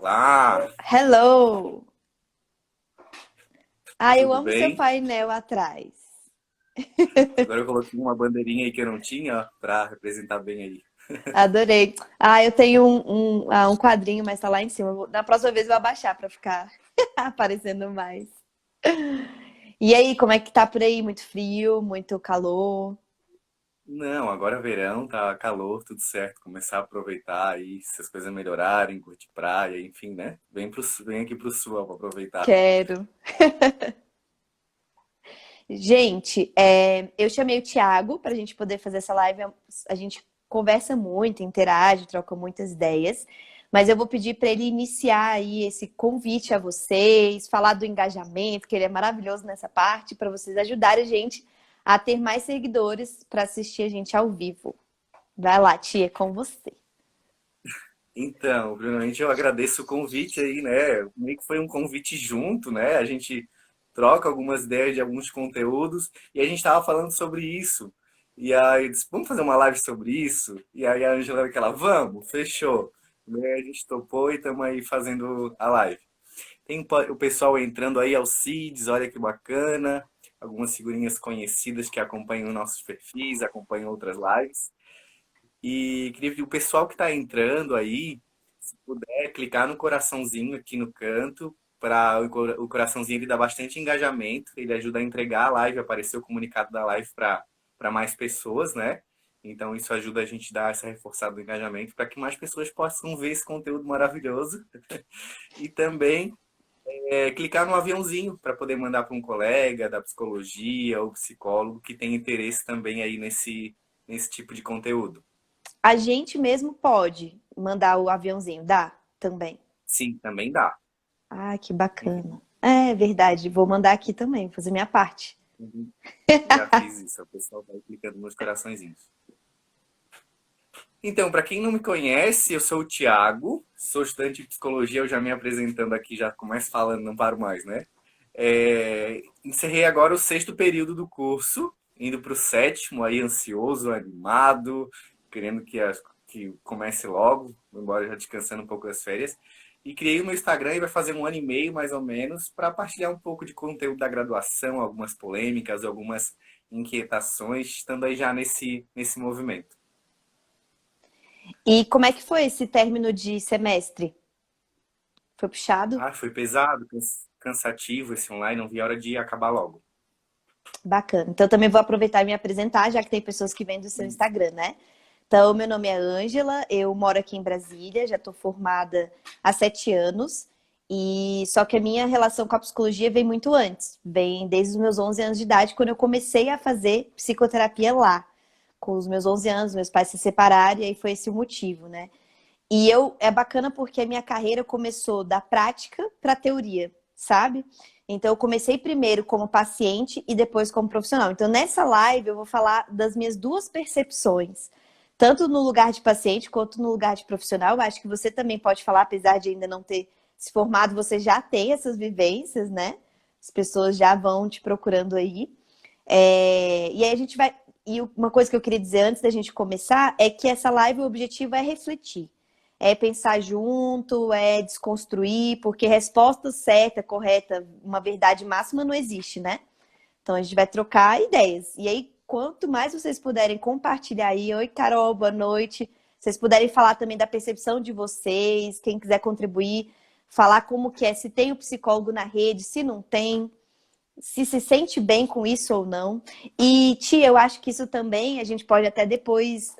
Olá, Hello! Ah, eu tudo amo seu bem? painel atrás. Agora eu coloquei uma bandeirinha aí que eu não tinha, para representar bem aí. Adorei. Ah, eu tenho um quadrinho, mas tá lá em cima. Na próxima vez eu vou abaixar pra ficar aparecendo mais. E aí, como é que tá por aí? Muito frio, muito calor? Não, agora é verão, tá calor, tudo certo. Começar a aproveitar aí, se as coisas melhorarem, curtir praia, enfim, né? Vem aqui pro sul para aproveitar. Quero. Gente, eu chamei o Thiago pra gente poder fazer essa live. A gente conversa muito, interage, troca muitas ideias. Mas eu vou pedir para ele iniciar aí esse convite a vocês, falar do engajamento, que ele é maravilhoso nessa parte, para vocês ajudarem a gente a ter mais seguidores para assistir a gente ao vivo. Vai lá, tia, é com você. Então, primeiramente eu agradeço o convite aí, né? Meio que foi um convite junto, né? A gente troca algumas ideias de alguns conteúdos e a gente estava falando sobre isso. E aí eu disse, vamos fazer uma live sobre isso? E aí a Angela aquela, vamos, fechou. E aí a gente topou e estamos aí fazendo a live. Tem o pessoal entrando aí, Alcides, olha que bacana. Algumas figurinhas conhecidas que acompanham nossos perfis, acompanham outras lives. E queria pedir o pessoal que está entrando aí, se puder clicar no coraçãozinho aqui no canto, para o coraçãozinho ele dá bastante engajamento, ele ajuda a entregar a live, aparecer o comunicado da live para mais pessoas, né? Então isso ajuda a gente a dar essa reforçada do engajamento para que mais pessoas possam ver esse conteúdo maravilhoso. E também clicar no aviãozinho para poder mandar para um colega da psicologia ou psicólogo que tem interesse também aí nesse tipo de conteúdo. A gente mesmo pode mandar o aviãozinho, dá? Também. Sim, também dá. Ah, que bacana. É verdade, vou mandar aqui também, fazer minha parte. Uhum. Já fiz isso, o pessoal vai clicando nos coraçõezinhos. Então, para quem não me conhece, eu sou o Thiago, sou estudante de psicologia, eu já me apresentando aqui, já começo falando, não paro mais, né? Encerrei agora o sexto período do curso, indo para o sétimo, aí ansioso, animado, querendo que comece logo, embora já descansando um pouco das férias. E criei o meu Instagram e vai fazer um ano e meio, mais ou menos, para partilhar um pouco de conteúdo da graduação, algumas polêmicas, algumas inquietações, estando aí já nesse movimento. E como é que foi esse término de semestre? Foi puxado? Ah, foi pesado, cansativo esse online, não vi a hora de acabar logo. Bacana. Então, também vou aproveitar e me apresentar, já que tem pessoas que vêm do seu Isso. Instagram, né? Então, meu nome é Ângela, eu moro aqui em Brasília, já estou formada há 7 anos. E só que a minha relação com a psicologia vem muito antes, vem desde os meus 11 anos de idade, quando eu comecei a fazer psicoterapia lá. Com os meus 11 anos, meus pais se separaram e aí foi esse o motivo, né? E é bacana porque a minha carreira começou da prática para a teoria, sabe? Então eu comecei primeiro como paciente e depois como profissional. Então nessa live eu vou falar das minhas duas percepções, tanto no lugar de paciente quanto no lugar de profissional. Eu acho que você também pode falar, apesar de ainda não ter se formado, você já tem essas vivências, né? As pessoas já vão te procurando aí. E aí a gente vai. E uma coisa que eu queria dizer antes da gente começar é que essa live, o objetivo é refletir, é pensar junto, é desconstruir, porque resposta certa, correta, uma verdade máxima não existe, né? Então a gente vai trocar ideias. E aí, quanto mais vocês puderem compartilhar aí, oi Carol, boa noite. Vocês puderem falar também da percepção de vocês, quem quiser contribuir, falar como que é, se tem o psicólogo na rede, se não tem, se sente bem com isso ou não. E, Tia, eu acho que isso também a gente pode até depois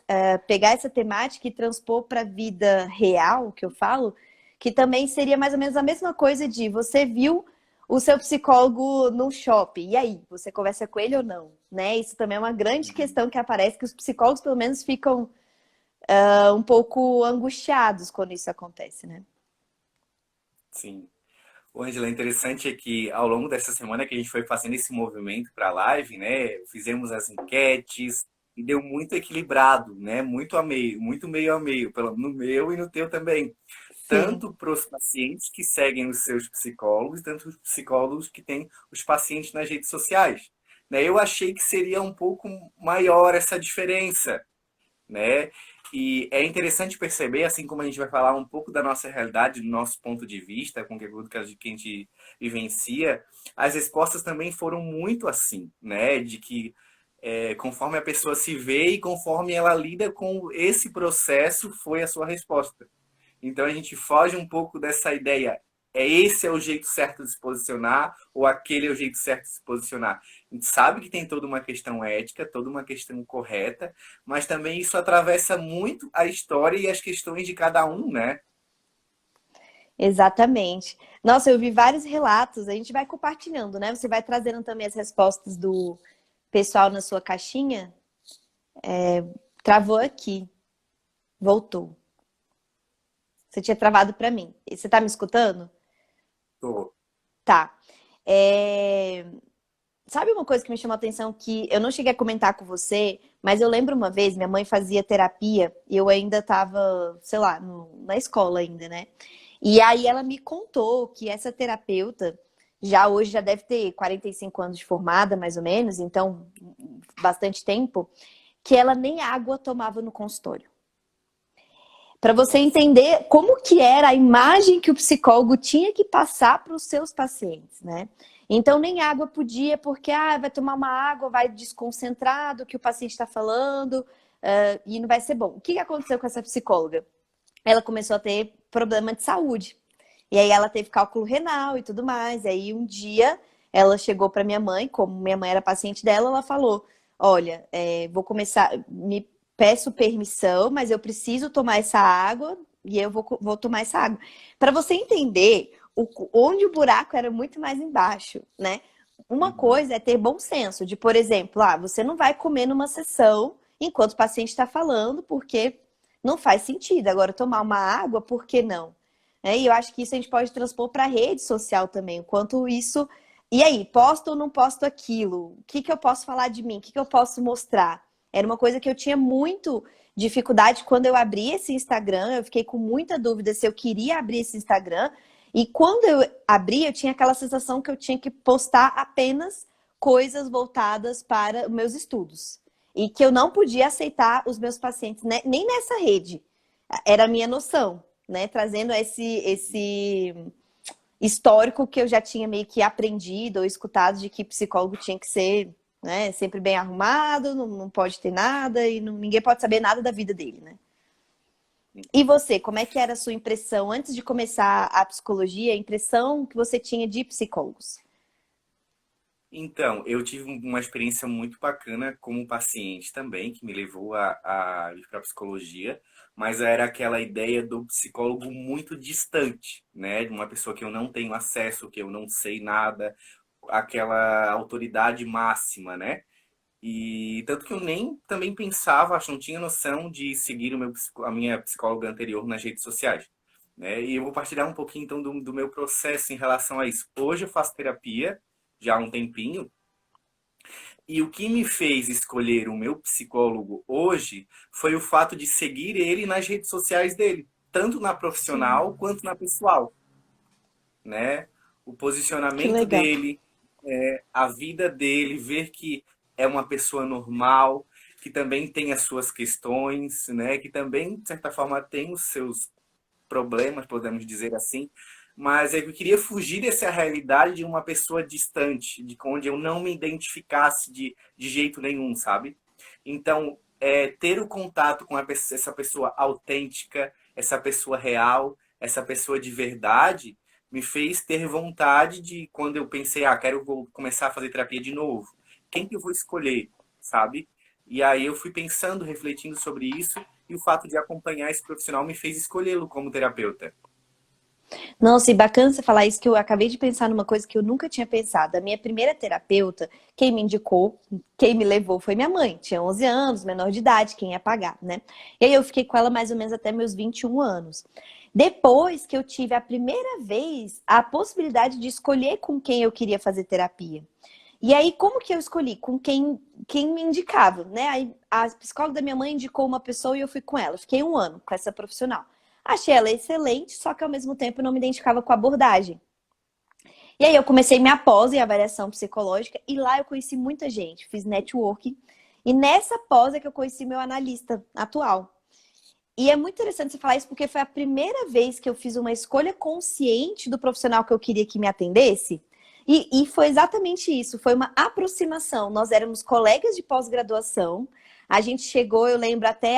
pegar essa temática e transpor para a vida real, que eu falo, que também seria mais ou menos a mesma coisa de você viu o seu psicólogo no shopping, e aí, você conversa com ele ou não? Né? Isso também é uma grande questão que aparece, que os psicólogos pelo menos ficam um pouco angustiados quando isso acontece, né? Sim. O Ângela, interessante é que ao longo dessa semana que a gente foi fazendo esse movimento para a live, né? Fizemos as enquetes e deu muito equilibrado, né? Muito a meio, muito meio a meio, no meu e no teu também. Sim. Tanto para os pacientes que seguem os seus psicólogos, tanto os psicólogos que têm os pacientes nas redes sociais. Né? Eu achei que seria um pouco maior essa diferença, né? E é interessante perceber, assim como a gente vai falar um pouco da nossa realidade, do nosso ponto de vista, com aquilo que a gente vivencia, as respostas também foram muito assim, né? De que conforme a pessoa se vê e conforme ela lida com esse processo, foi a sua resposta. Então a gente foge um pouco dessa ideia. Esse é o jeito certo de se posicionar, ou aquele é o jeito certo de se posicionar. A gente sabe que tem toda uma questão ética, toda uma questão correta, mas também isso atravessa muito a história e as questões de cada um, né? Exatamente. Nossa, eu vi vários relatos, a gente vai compartilhando, né? Você vai trazendo também as respostas do pessoal na sua caixinha. Travou aqui, voltou. Você tinha travado para mim. E você tá me escutando? Tô. Tá. É, Sabe uma coisa que me chamou a atenção que eu não cheguei a comentar com você, mas eu lembro uma vez, minha mãe fazia terapia e eu ainda estava, sei lá, na escola ainda, né? E aí ela me contou que essa terapeuta já hoje já deve ter 45 anos de formada, mais ou menos, então bastante tempo, que ela nem água tomava no consultório. Para você Nossa. entender como que era a imagem que o psicólogo tinha que passar para os seus pacientes, né? Então nem água podia, porque vai tomar uma água, vai desconcentrar do que o paciente está falando, e não vai ser bom. O que aconteceu com essa psicóloga? Ela começou a ter problema de saúde. E aí ela teve cálculo renal e tudo mais. E aí um dia ela chegou para minha mãe, como minha mãe era paciente dela, ela falou: Olha, vou começar, me peço permissão, mas eu preciso tomar essa água e eu vou tomar essa água. Para você entender onde o buraco era muito mais embaixo, né? Uma Uhum. coisa é ter bom senso, de, por exemplo, você não vai comer numa sessão enquanto o paciente está falando, porque não faz sentido. Agora, tomar uma água, por que não? E eu acho que isso a gente pode transpor para a rede social também, o quanto isso. E aí, posto ou não posto aquilo? O que, que eu posso falar de mim? O que, que eu posso mostrar? Era uma coisa que eu tinha muito dificuldade quando eu abri esse Instagram. Eu fiquei com muita dúvida se eu queria abrir esse Instagram. E quando eu abri, eu tinha aquela sensação que eu tinha que postar apenas coisas voltadas para os meus estudos. E que eu não podia aceitar os meus pacientes, né, nem nessa rede. Era a minha noção, né? Trazendo esse histórico que eu já tinha meio que aprendido ou escutado de que psicólogo tinha que ser, né, sempre bem arrumado, não pode ter nada e ninguém pode saber nada da vida dele, né? E você, como é que era a sua impressão antes de começar a psicologia, a impressão que você tinha de psicólogos? Então, eu tive uma experiência muito bacana como paciente também, que me levou a ir para a psicologia, mas era aquela ideia do psicólogo muito distante, né? De uma pessoa que eu não tenho acesso, que eu não sei nada, aquela autoridade máxima, né? E tanto que eu nem também pensava, acho, não tinha noção de seguir a minha psicóloga anterior nas redes sociais. Né? E eu vou partilhar um pouquinho então do meu processo em relação a isso. Hoje eu faço terapia já há um tempinho, e o que me fez escolher o meu psicólogo hoje foi o fato de seguir ele nas redes sociais dele, tanto na Sim, profissional quanto na pessoal, né? O que posicionamento legal. dele, a vida dele, ver que é uma pessoa normal, que também tem as suas questões, né? Que também, de certa forma, tem os seus problemas, podemos dizer assim, mas eu queria fugir dessa realidade de uma pessoa distante, de onde eu não me identificasse de jeito nenhum, sabe? Então, ter o contato com essa pessoa autêntica, essa pessoa real, essa pessoa de verdade, me fez ter vontade de, quando eu pensei, vou começar a fazer terapia de novo, quem que eu vou escolher, sabe? E aí eu fui pensando, refletindo sobre isso, e o fato de acompanhar esse profissional me fez escolhê-lo como terapeuta. Nossa, e bacana você falar isso, que eu acabei de pensar numa coisa que eu nunca tinha pensado. A minha primeira terapeuta, quem me indicou, quem me levou foi minha mãe. Tinha 11 anos, menor de idade, quem ia pagar, né? E aí eu fiquei com ela mais ou menos até meus 21 anos. Depois que eu tive a primeira vez a possibilidade de escolher com quem eu queria fazer terapia. E aí, como que eu escolhi? Com quem me indicava, né? Aí, a psicóloga da minha mãe indicou uma pessoa e eu fui com ela. Fiquei um ano com essa profissional. Achei ela excelente, só que ao mesmo tempo eu não me identificava com a abordagem. E aí eu comecei minha pós em avaliação psicológica e lá eu conheci muita gente, fiz networking. E nessa pós é que eu conheci meu analista atual. E é muito interessante você falar isso porque foi a primeira vez que eu fiz uma escolha consciente do profissional que eu queria que me atendesse. E foi exatamente isso, foi uma aproximação. Nós éramos colegas de pós-graduação. A gente chegou, eu lembro, até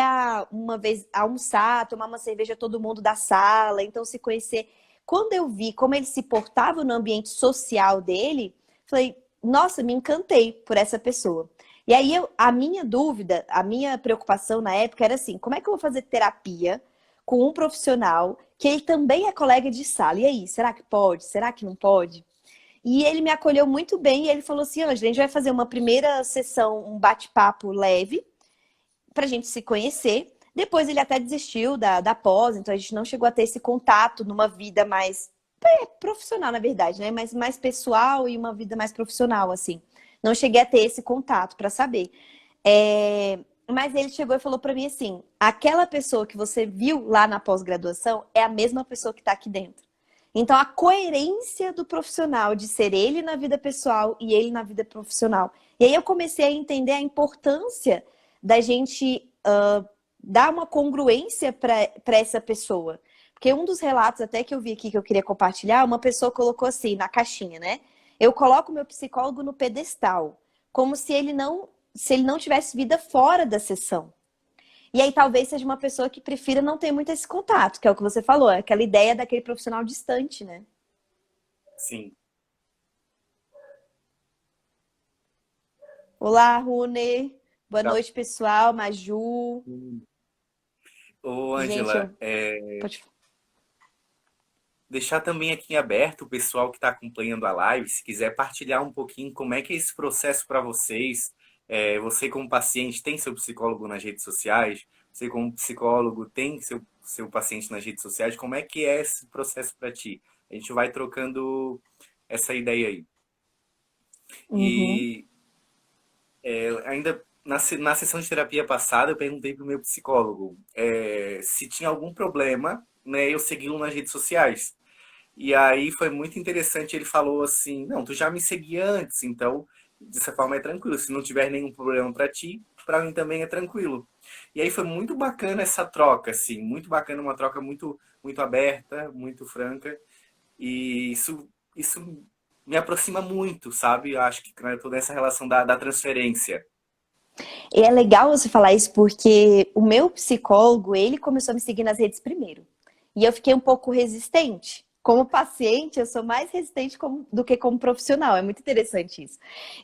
uma vez almoçar, tomar uma cerveja todo mundo da sala, então se conhecer. Quando eu vi como ele se portava no ambiente social dele, falei, nossa, me encantei por essa pessoa. E aí a minha dúvida, a minha preocupação na época era assim, como é que eu vou fazer terapia com um profissional que ele também é colega de sala? E aí, será que pode? Será que não pode? E ele me acolheu muito bem e ele falou assim, Ângela, a gente vai fazer uma primeira sessão, um bate-papo leve, pra gente se conhecer. Depois ele até desistiu da pós, então a gente não chegou a ter esse contato numa vida mais profissional, na verdade, né? Mas mais pessoal e uma vida mais profissional, assim. Não cheguei a ter esse contato para saber. Mas ele chegou e falou para mim assim: aquela pessoa que você viu lá na pós-graduação é a mesma pessoa que está aqui dentro. Então, a coerência do profissional de ser ele na vida pessoal e ele na vida profissional. E aí eu comecei a entender a importância da gente dar uma congruência para essa pessoa. Porque um dos relatos até que eu vi aqui que eu queria compartilhar, uma pessoa colocou assim na caixinha, né? Eu coloco meu psicólogo no pedestal, como se ele não tivesse vida fora da sessão. E aí talvez seja uma pessoa que prefira não ter muito esse contato, que é o que você falou, é aquela ideia daquele profissional distante, né? Sim. Olá, Rune. Boa Tá. noite, pessoal. Maju. Ô, Gente, Ângela, pode. deixar também aqui em aberto o pessoal que está acompanhando a live, se quiser partilhar um pouquinho como é que é esse processo para vocês. Você como paciente tem seu psicólogo nas redes sociais? Você como psicólogo tem seu paciente nas redes sociais? Como é que é esse processo para ti? A gente vai trocando essa ideia aí. Uhum. E ainda na sessão de terapia passada, eu perguntei para o meu psicólogo se tinha algum problema, né, eu segui-lo nas redes sociais. E aí foi muito interessante, ele falou assim, não, tu já me seguia antes, então, dessa forma é tranquilo. Se não tiver nenhum problema para ti, para mim também é tranquilo. E aí foi muito bacana essa troca, assim, muito bacana, uma troca muito, muito aberta, muito franca. E isso me aproxima muito, sabe? Eu acho que né, toda essa relação da transferência. E é legal você falar isso porque o meu psicólogo, ele começou a me seguir nas redes primeiro. E eu fiquei um pouco resistente. Como paciente, eu sou mais resistente do que como profissional. É muito interessante isso.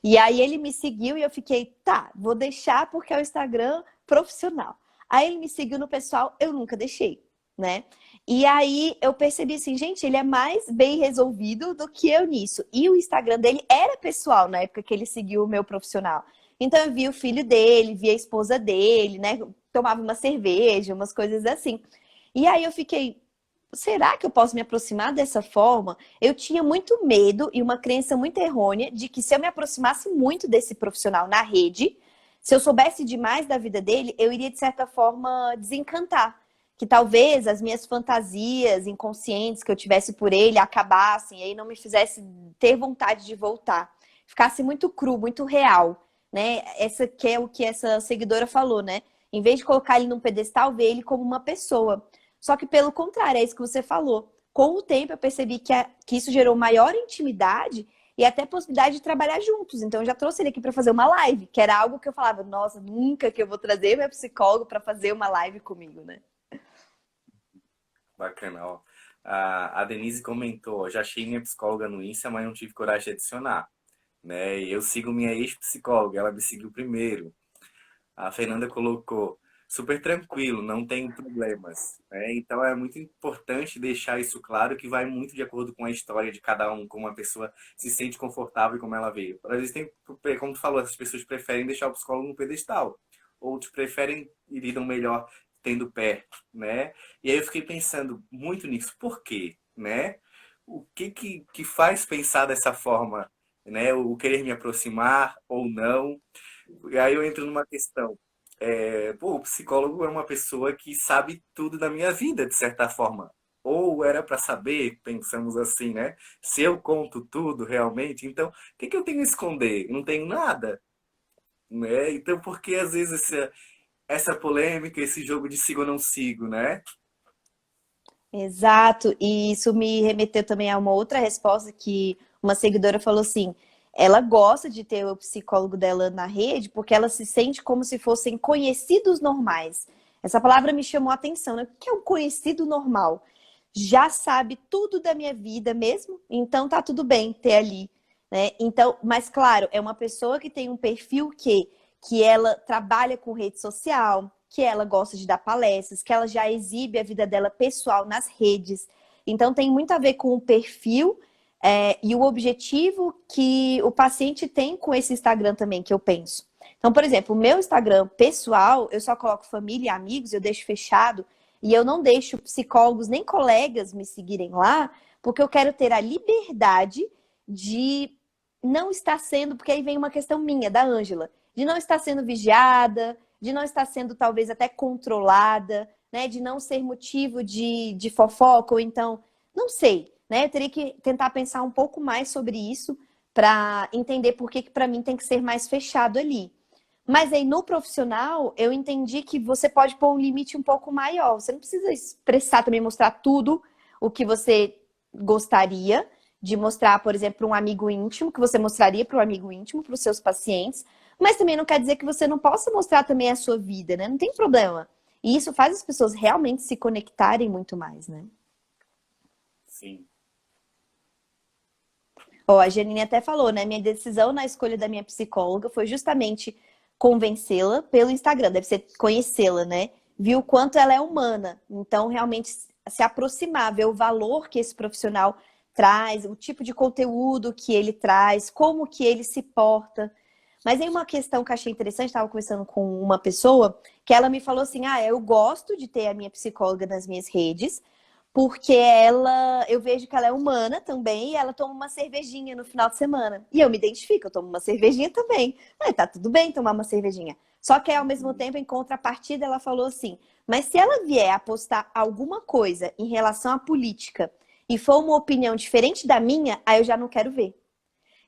E aí ele me seguiu e eu fiquei, tá, vou deixar porque é o Instagram profissional. Aí ele me seguiu no pessoal, eu nunca deixei, né? E aí eu percebi assim, gente, ele é mais bem resolvido do que eu nisso. E o Instagram dele era pessoal na época que ele seguiu o meu profissional. Então eu via o filho dele, via a esposa dele, né? Tomava uma cerveja, umas coisas assim. E aí eu fiquei, será que eu posso me aproximar dessa forma? Eu tinha muito medo e uma crença muito errônea de que se eu me aproximasse muito desse profissional na rede, se eu soubesse demais da vida dele, eu iria de certa forma desencantar. Que talvez as minhas fantasias inconscientes que eu tivesse por ele acabassem e aí não me fizesse ter vontade de voltar. Ficasse muito cru, muito real, né? Essa que é o que essa seguidora falou, né? Em vez de colocar ele num pedestal, ver ele como uma pessoa. Só que pelo contrário, é isso que você falou. Com o tempo eu percebi que isso gerou maior intimidade e até possibilidade de trabalhar juntos. Então eu já trouxe ele aqui para fazer uma live, que era algo que eu falava, nossa, nunca que eu vou trazer meu psicólogo para fazer uma live comigo, né? Bacana, ó. A Denise comentou, já achei minha psicóloga no Insta, mas não tive coragem de adicionar. Né? E eu sigo minha ex-psicóloga, ela me seguiu primeiro. A Fernanda colocou super tranquilo, não tem problemas. Né? Então é muito importante deixar isso claro, que vai muito de acordo com a história de cada um, como a pessoa se sente confortável e como ela veio. Às vezes tem, como tu falou, as pessoas preferem deixar o psicólogo no pedestal, outros preferem e lidam melhor tendo perto, né? E aí eu fiquei pensando muito nisso. Por quê? Né? O que faz pensar dessa forma, né? O querer me aproximar ou não. E aí eu entro numa questão. O psicólogo é uma pessoa que sabe tudo da minha vida, de certa forma. Ou era para saber, pensamos assim, né? Se eu conto tudo realmente, então o que eu tenho a esconder? Eu não tenho nada, né? Então, por que às vezes essa polêmica, esse jogo de sigo ou não sigo, né? Exato, e isso me remeteu também a uma outra resposta que uma seguidora falou assim: ela gosta de ter o psicólogo dela na rede porque ela se sente como se fossem conhecidos normais. Essa palavra me chamou a atenção, né? O que é um conhecido normal? Já sabe tudo da minha vida mesmo, então tá tudo bem ter ali, né? Então, mas claro, é uma pessoa que tem um perfil que ela trabalha com rede social, que ela gosta de dar palestras, que ela já exibe a vida dela pessoal nas redes. Então tem muito a ver com o perfil e o objetivo que o paciente tem com esse Instagram também, que eu penso. Então, por exemplo, o meu Instagram pessoal, eu só coloco família e amigos, eu deixo fechado, e eu não deixo psicólogos nem colegas me seguirem lá, porque eu quero ter a liberdade de não estar sendo, porque aí vem uma questão minha, da Ângela, de não estar sendo vigiada, de não estar sendo talvez até controlada, né? De não ser motivo de fofoca, ou então, não sei, né? Eu teria que tentar pensar um pouco mais sobre isso para entender por que para mim tem que ser mais fechado ali. Mas aí no profissional, eu entendi que você pode pôr um limite um pouco maior. Você não precisa expressar também, mostrar tudo o que você gostaria de mostrar, por exemplo, para um amigo íntimo, que você mostraria para um amigo íntimo, para os seus pacientes, mas também não quer dizer que você não possa mostrar também a sua vida, né? Não tem problema. E isso faz as pessoas realmente se conectarem muito mais, né? Sim. Ó, a Janine até falou, né? Minha decisão na escolha da minha psicóloga foi justamente convencê-la pelo Instagram, deve ser conhecê-la, né? Viu o quanto ela é humana. Então, realmente se aproximar, ver o valor que esse profissional traz, o tipo de conteúdo que ele traz, como que ele se porta. Mas aí uma questão que eu achei interessante, estava conversando com uma pessoa, que ela me falou assim: ah, eu gosto de ter a minha psicóloga nas minhas redes, porque eu vejo que ela é humana também, e ela toma uma cervejinha no final de semana. E eu me identifico, eu tomo uma cervejinha também. Mas tá tudo bem tomar uma cervejinha. Só que ao mesmo tempo, em contrapartida, ela falou assim: mas se ela vier a postar alguma coisa em relação à política e for uma opinião diferente da minha, aí eu já não quero ver.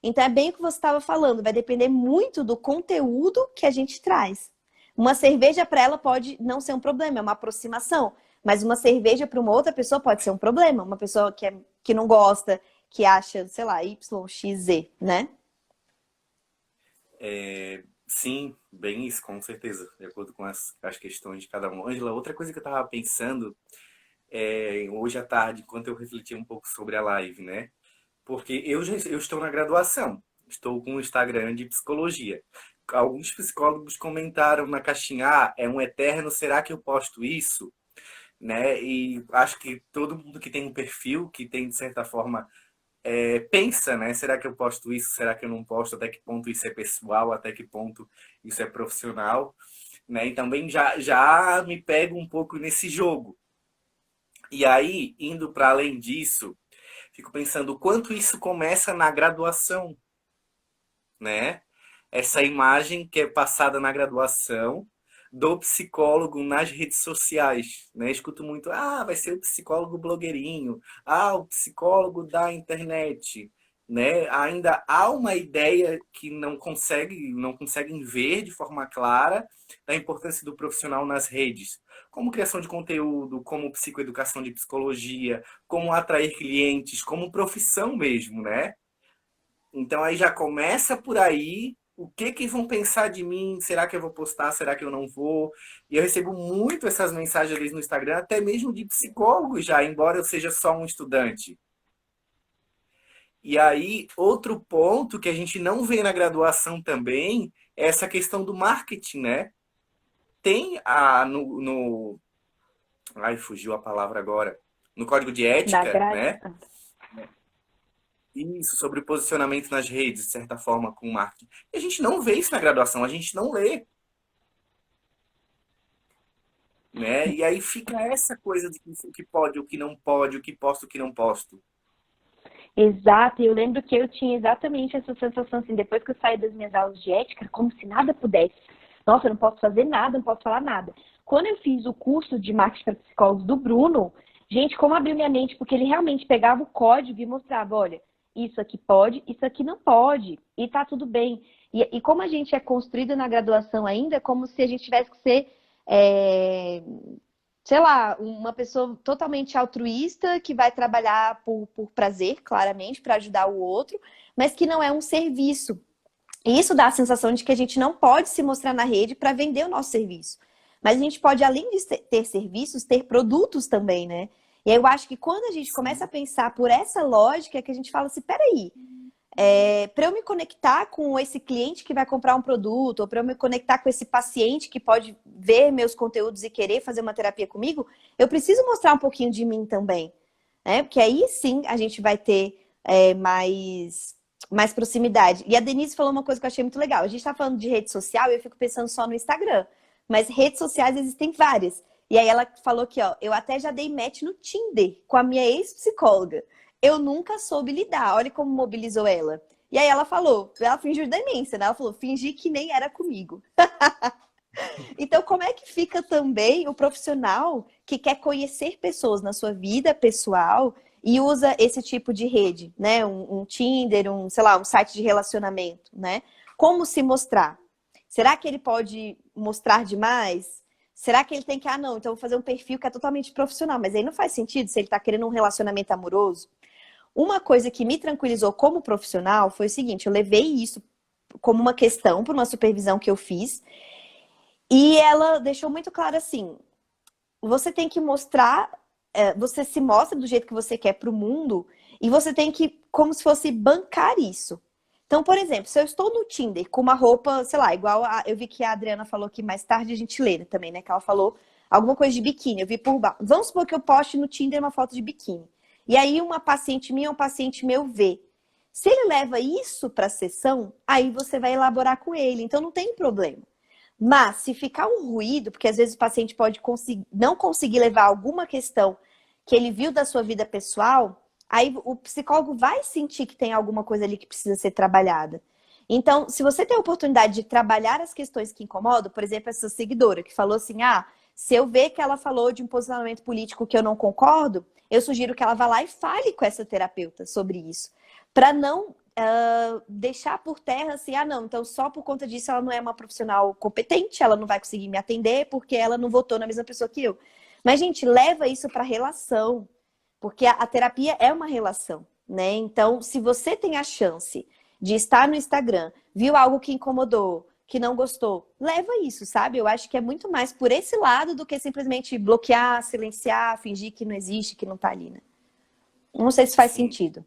Então é bem o que você estava falando, vai depender muito do conteúdo que a gente traz. Uma cerveja para ela pode não ser um problema, é uma aproximação. Mas uma cerveja para uma outra pessoa pode ser um problema. Uma pessoa que não gosta, que acha, sei lá, Y, X, Z, né? Sim, bem isso, com certeza, de acordo com as questões de cada um. Ângela, outra coisa que eu estava pensando hoje à tarde, enquanto eu refletia um pouco sobre a live, né? Porque eu estou na graduação, estou com um Instagram de psicologia. Alguns psicólogos comentaram na caixinha: ah, é um eterno, será que eu posto isso? Né? E acho que todo mundo que tem um perfil, que tem, de certa forma, pensa, né? Será que eu posto isso? Será que eu não posto? Até que ponto isso é pessoal? Até que ponto isso é profissional? Né? E também já me pego um pouco nesse jogo. E aí, indo para além disso, fico pensando o quanto isso começa na graduação, né? Essa imagem que é passada na graduação do psicólogo nas redes sociais, né? Escuto muito: ah, vai ser o psicólogo blogueirinho, ah, o psicólogo da internet, né? Ainda há uma ideia que não conseguem ver de forma clara da importância do profissional nas redes, como criação de conteúdo, como psicoeducação de psicologia, como atrair clientes, como profissão mesmo, né? Então aí já começa por aí. O que que vão pensar de mim? Será que eu vou postar? Será que eu não vou? E eu recebo muito essas mensagens ali no Instagram, até mesmo de psicólogos já, embora eu seja só um estudante. E aí, outro ponto que a gente não vê na graduação também é essa questão do marketing, né? Tem ai, fugiu a palavra agora. No código de Da ética, grade. né? Isso, sobre o posicionamento nas redes, de certa forma, com o marketing. E a gente não vê isso na graduação, a gente não lê, né? E aí fica essa coisa de o que pode, o que não pode, o que posto, o que não posto. Exato, e eu lembro que eu tinha exatamente essa sensação, assim, depois que eu saí das minhas aulas de ética, como se nada pudesse. Nossa, eu não posso fazer nada, não posso falar nada. Quando eu fiz o curso de marketing para psicólogos do Bruno, gente, como abriu minha mente, porque ele realmente pegava o código e mostrava: olha, isso aqui pode, isso aqui não pode, e tá tudo bem. E como a gente é construído na graduação ainda, é como se a gente tivesse que ser sei lá, uma pessoa totalmente altruísta que vai trabalhar por prazer, claramente, para ajudar o outro, mas que não é um serviço. E isso dá a sensação de que a gente não pode se mostrar na rede para vender o nosso serviço. Mas a gente pode, além de ter serviços, ter produtos também, né? E aí eu acho que quando a gente começa a Sim, pensar por essa lógica, é que a gente fala assim, peraí, para eu me conectar com esse cliente que vai comprar um produto, ou para eu me conectar com esse paciente que pode ver meus conteúdos e querer fazer uma terapia comigo, eu preciso mostrar um pouquinho de mim também, né? Porque aí sim a gente vai ter mais proximidade. E a Denise falou uma coisa que eu achei muito legal. A gente está falando de rede social e eu fico pensando só no Instagram, mas redes sociais existem várias. E aí ela falou que, ó, eu até já dei match no Tinder com a minha ex-psicóloga. Eu nunca soube lidar. Olha como mobilizou ela. E aí ela fingiu demência, né? Ela falou, fingi que nem era comigo. Então, como é que fica também o profissional que quer conhecer pessoas na sua vida pessoal e usa esse tipo de rede, né? Um Tinder, sei lá, um site de relacionamento, né? Como se mostrar? Será que ele pode mostrar demais? Será que ele tem que, não, então eu vou fazer um perfil que é totalmente profissional, mas aí não faz sentido se ele está querendo um relacionamento amoroso? Uma coisa que me tranquilizou como profissional foi o seguinte: eu levei isso como uma questão para uma supervisão que eu fiz, e ela deixou muito claro assim: você tem que mostrar, você se mostra do jeito que você quer para o mundo, e você tem que, como se fosse, bancar isso. Então, por exemplo, se eu estou no Tinder com uma roupa, sei lá, eu vi que a Adriana falou que mais tarde a gente lê também, né? Que ela falou alguma coisa de biquíni, eu vi por baixo. Vamos supor que eu poste no Tinder uma foto de biquíni. E aí uma paciente minha ou um paciente meu vê. Se ele leva isso para a sessão, aí você vai elaborar com ele. Então não tem problema. Mas se ficar um ruído, porque às vezes o paciente pode não conseguir levar alguma questão que ele viu da sua vida pessoal, aí o psicólogo vai sentir que tem alguma coisa ali que precisa ser trabalhada. Então, se você tem a oportunidade de trabalhar as questões que incomodam, por exemplo, essa seguidora que falou assim: se eu ver que ela falou de um posicionamento político que eu não concordo, eu sugiro que ela vá lá e fale com essa terapeuta sobre isso. Para não deixar por terra assim, não, então só por conta disso ela não é uma profissional competente, ela não vai conseguir me atender porque ela não votou na mesma pessoa que eu. Mas, gente, leva isso para relação, porque a terapia é uma relação, né? Então, se você tem a chance de estar no Instagram, viu algo que incomodou, que não gostou, leva isso, sabe? Eu acho que é muito mais por esse lado do que simplesmente bloquear, silenciar, fingir que não existe, que não tá ali, né? Não sei se faz sim. sentido.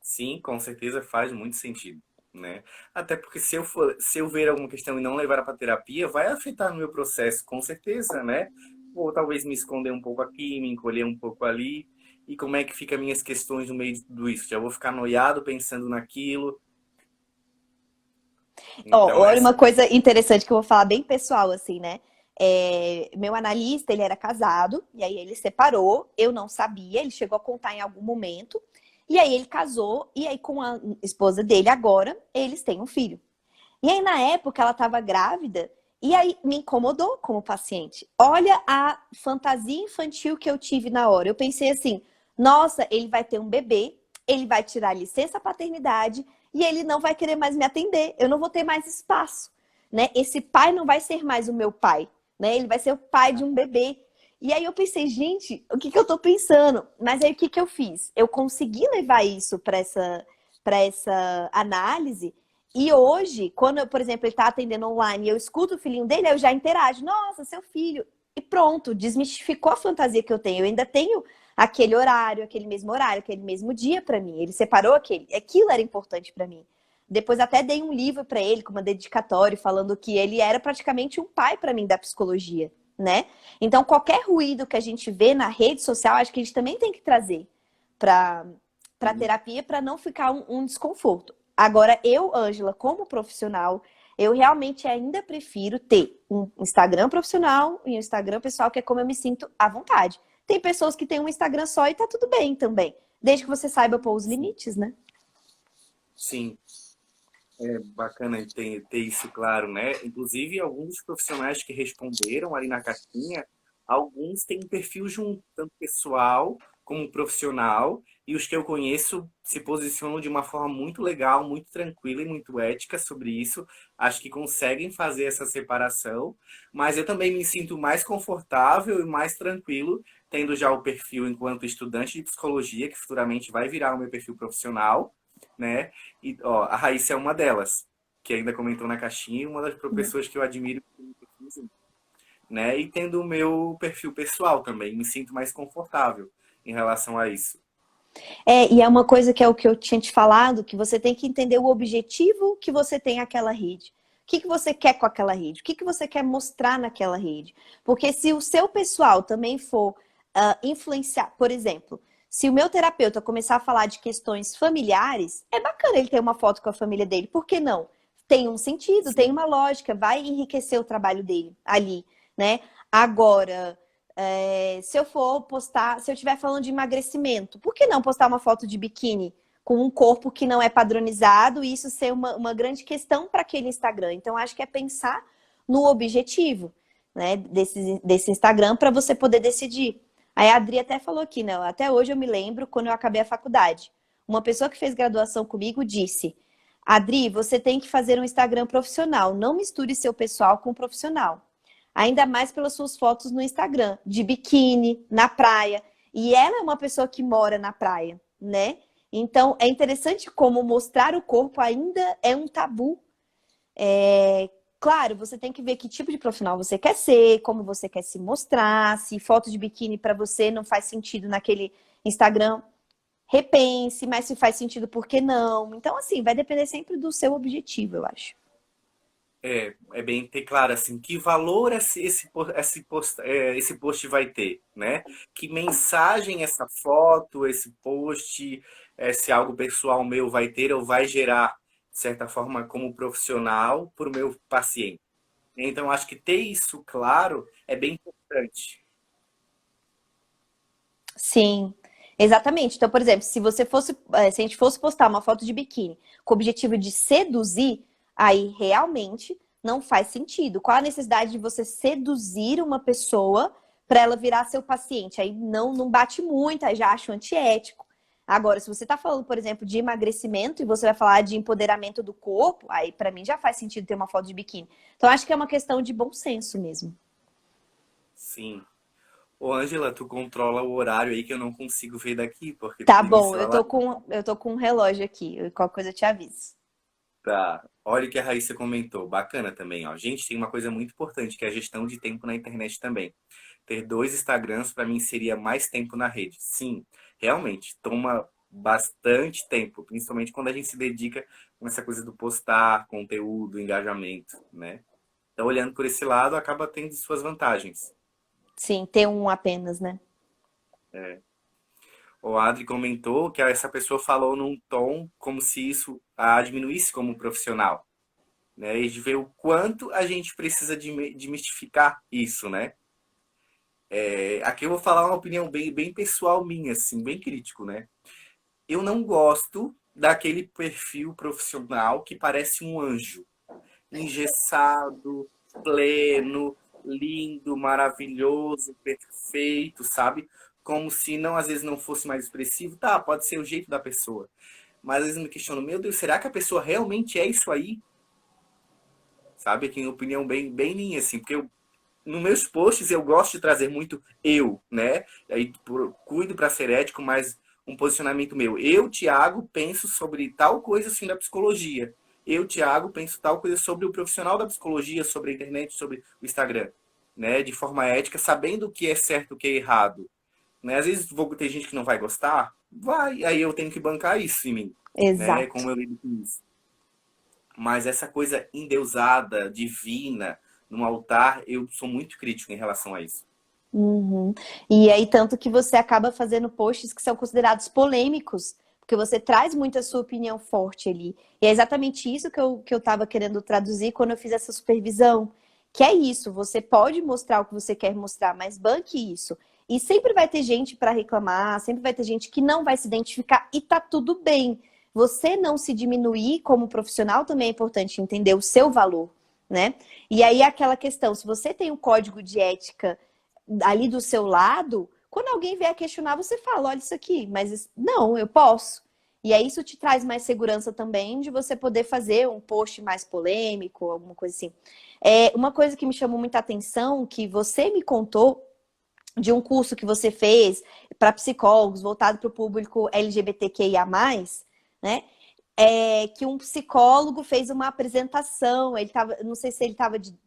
Sim, com certeza faz muito sentido, né? Até porque se eu ver alguma questão e não levar para terapia, vai afetar no meu processo, com certeza, né? Ou talvez me esconder um pouco aqui, me encolher um pouco ali. E como é que fica minhas questões no meio de tudo isso? Já vou ficar noiado pensando naquilo. Ó, Então, olha uma essa. coisa interessante que eu vou falar bem pessoal, assim, né? Meu analista, ele era casado, e aí ele separou, eu não sabia, ele chegou a contar em algum momento, e aí ele casou, e aí com a esposa dele agora, eles têm um filho. E aí, na época, ela estava grávida, e aí me incomodou como paciente. Olha a fantasia infantil que eu tive na hora. Eu pensei assim: nossa, ele vai ter um bebê, ele vai tirar licença paternidade e ele não vai querer mais me atender. Eu não vou ter mais espaço, né? Esse pai não vai ser mais o meu pai, né? Ele vai ser o pai de um bebê. E aí eu pensei, gente, o que eu tô pensando? Mas aí o que eu fiz? Eu consegui levar isso para essa análise, e hoje, quando, por exemplo, ele está atendendo online e eu escuto o filhinho dele, eu já interajo. Nossa, seu filho. E pronto, desmistificou a fantasia que eu tenho. Eu ainda tenho aquele horário, aquele mesmo dia para mim. Ele separou aquilo era importante para mim. Depois até dei um livro para ele com uma dedicatória falando que ele era praticamente um pai para mim da psicologia, né? Então qualquer ruído que a gente vê na rede social, acho que a gente também tem que trazer para terapia para não ficar um desconforto. Agora, eu, Ângela, como profissional, eu realmente ainda prefiro ter um Instagram profissional e um Instagram pessoal, que é como eu me sinto à vontade. Tem pessoas que têm um Instagram só e tá tudo bem também, desde que você saiba pôr os Sim, limites, né? sim, é bacana ter isso claro, né? Inclusive, alguns dos profissionais que responderam ali na caixinha, alguns têm um perfil junto, tanto pessoal como profissional, e os que eu conheço se posicionam de uma forma muito legal, muito tranquila e muito ética sobre isso. Acho que conseguem fazer essa separação, mas eu também me sinto mais confortável e mais tranquilo tendo já o perfil enquanto estudante de psicologia, que futuramente vai virar o meu perfil profissional, né? E ó, a Raíssa é uma delas, que ainda comentou na caixinha, uma das pessoas que eu admiro, né? E tendo o meu perfil pessoal também, me sinto mais confortável em relação a isso. E é uma coisa que é o que eu tinha te falado, que você tem que entender o objetivo que você tem aquela rede. O que você quer com aquela rede? O que você quer mostrar naquela rede? Porque se o seu pessoal também for influenciar, por exemplo, se o meu terapeuta começar a falar de questões familiares, é bacana ele ter uma foto com a família dele. Por que não? Tem um sentido, tem Sim. uma lógica, vai enriquecer o trabalho dele ali, né? Agora, se eu for postar, se eu estiver falando de emagrecimento, por que não postar uma foto de biquíni com um corpo que não é padronizado e isso ser uma grande questão para aquele Instagram? Então, acho que é pensar no objetivo, né, desse Instagram para você poder decidir. Aí a Adri até falou aqui, né? Até hoje eu me lembro quando eu acabei a faculdade. Uma pessoa que fez graduação comigo disse: Adri, você tem que fazer um Instagram profissional. Não misture seu pessoal com o profissional. Ainda mais pelas suas fotos no Instagram, de biquíni, na praia. E ela é uma pessoa que mora na praia, né? Então, é interessante como mostrar o corpo ainda é um tabu. Claro, você tem que ver que tipo de profissional você quer ser, como você quer se mostrar, se foto de biquíni para você não faz sentido naquele Instagram, repense, mas se faz sentido, por que não? Então, assim, vai depender sempre do seu objetivo, eu acho. É bem ter claro assim, que valor esse post vai ter, né? Que mensagem essa foto, esse post, se algo pessoal meu vai ter ou vai gerar, de certa forma, como profissional para o meu paciente. Então, acho que ter isso claro é bem importante. Sim, exatamente. Então, por exemplo, se a gente fosse postar uma foto de biquíni com o objetivo de seduzir, aí realmente não faz sentido. Qual a necessidade de você seduzir uma pessoa para ela virar seu paciente? Aí não bate muito, aí já acho antiético. Agora, se você está falando, por exemplo, de emagrecimento e você vai falar de empoderamento do corpo, aí para mim já faz sentido ter uma foto de biquíni. Então, acho que é uma questão de bom senso mesmo. Sim. Ô, Ângela, tu controla o horário aí que eu não consigo ver daqui, porque tu Tá tem bom, essa live. eu tô com um relógio aqui. Qualquer coisa eu te aviso. Tá. Olha o que a Raíssa comentou. Bacana também, ó. Gente, tem uma coisa muito importante, que é a gestão de tempo na internet também. Ter dois Instagrams, para mim, seria mais tempo na rede. Sim, realmente, toma bastante tempo, principalmente quando a gente se dedica com essa coisa do postar, conteúdo, engajamento, né? Então, olhando por esse lado, acaba tendo suas vantagens. Sim, ter um apenas, né? O Adri comentou que essa pessoa falou num tom como se isso a diminuísse como profissional, né? E de ver o quanto a gente precisa desmistificar isso, né? Aqui eu vou falar uma opinião bem pessoal minha, assim, bem crítico, né? Eu não gosto daquele perfil profissional que parece um anjo, engessado, pleno, lindo, maravilhoso, perfeito, sabe? Como se não, às vezes não fosse mais expressivo. Tá, pode ser o jeito da pessoa. Mas às vezes eu me questiono, meu Deus, será que a pessoa realmente é isso aí? Sabe? Aqui, uma opinião bem minha, assim, porque nos meus posts eu gosto de trazer muito eu, né? Aí cuido para ser ético, mas um posicionamento meu. Eu, Thiago, penso sobre tal coisa assim da psicologia. Eu, Thiago, penso tal coisa sobre o profissional da psicologia, sobre a internet, sobre o Instagram, né? De forma ética, sabendo o que é certo, o que é errado. Né? Às vezes vou ter gente que não vai gostar, vai, aí eu tenho que bancar isso em mim, né? Exato. Como eu lido com isso. Mas essa coisa endeusada, divina, no altar, eu sou muito crítico em relação a isso. Uhum. E aí, tanto que você acaba fazendo posts que são considerados polêmicos, porque você traz muito a sua opinião forte ali. E é exatamente isso que eu estava querendo traduzir quando eu fiz essa supervisão. Que é isso, você pode mostrar o que você quer mostrar, mas banque isso. E sempre vai ter gente para reclamar, sempre vai ter gente que não vai se identificar e tá tudo bem. Você não se diminuir como profissional também é importante entender o seu valor, né? E aí aquela questão, se você tem um código de ética ali do seu lado, Quando alguém vier questionar, você fala, olha isso aqui, mas não, eu posso. E aí isso te traz mais segurança também de você poder fazer um post mais polêmico, alguma coisa assim. Uma coisa que me chamou muita atenção, que você me contou de um curso que você fez para psicólogos, voltado para o público LGBTQIA+, né? Que um psicólogo fez uma apresentação, ele tava, não sei se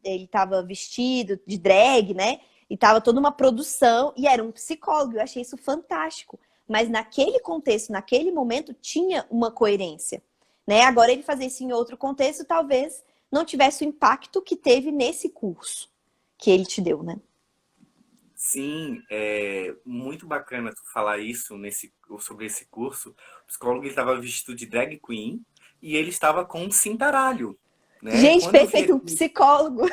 ele tava vestido de drag, né? E tava toda uma produção, e era um psicólogo, eu achei isso fantástico. Mas naquele contexto, naquele momento, tinha uma coerência, né? Agora ele fazer isso em outro contexto, talvez não tivesse o impacto que teve nesse curso que ele te deu, né? Sim, é muito bacana tu falar isso sobre esse curso. O psicólogo estava vestido de drag queen e ele estava com um cintaralho, né? Gente, perfeito, um psicólogo.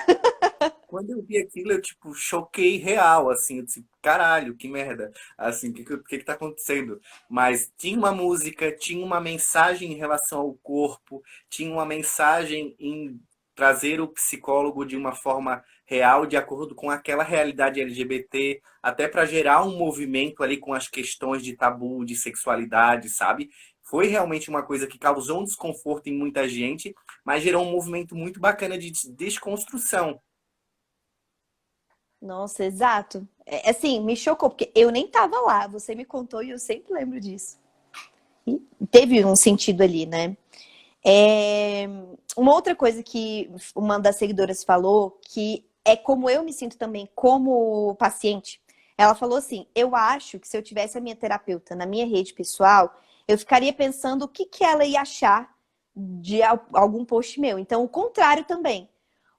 Quando eu vi aquilo, eu, tipo, choquei real, assim, eu disse, caralho, que merda, assim, o que tá acontecendo? Mas tinha uma música, tinha uma mensagem em relação ao corpo, tinha uma mensagem em trazer o psicólogo de uma forma real, de acordo com aquela realidade LGBT, até para gerar um movimento ali com as questões de tabu, de sexualidade, sabe? Foi realmente uma coisa que causou um desconforto em muita gente, mas gerou um movimento muito bacana de desconstrução. Nossa, exato. Assim, me chocou, porque eu nem tava lá. Você me contou e eu sempre lembro disso. E teve um sentido ali, né? Uma outra coisa que uma das seguidoras falou, que é como eu me sinto também como paciente. Ela falou assim: eu acho que se eu tivesse a minha terapeuta na minha rede pessoal, eu ficaria pensando o que que ela ia achar de algum post meu. Então, o contrário também.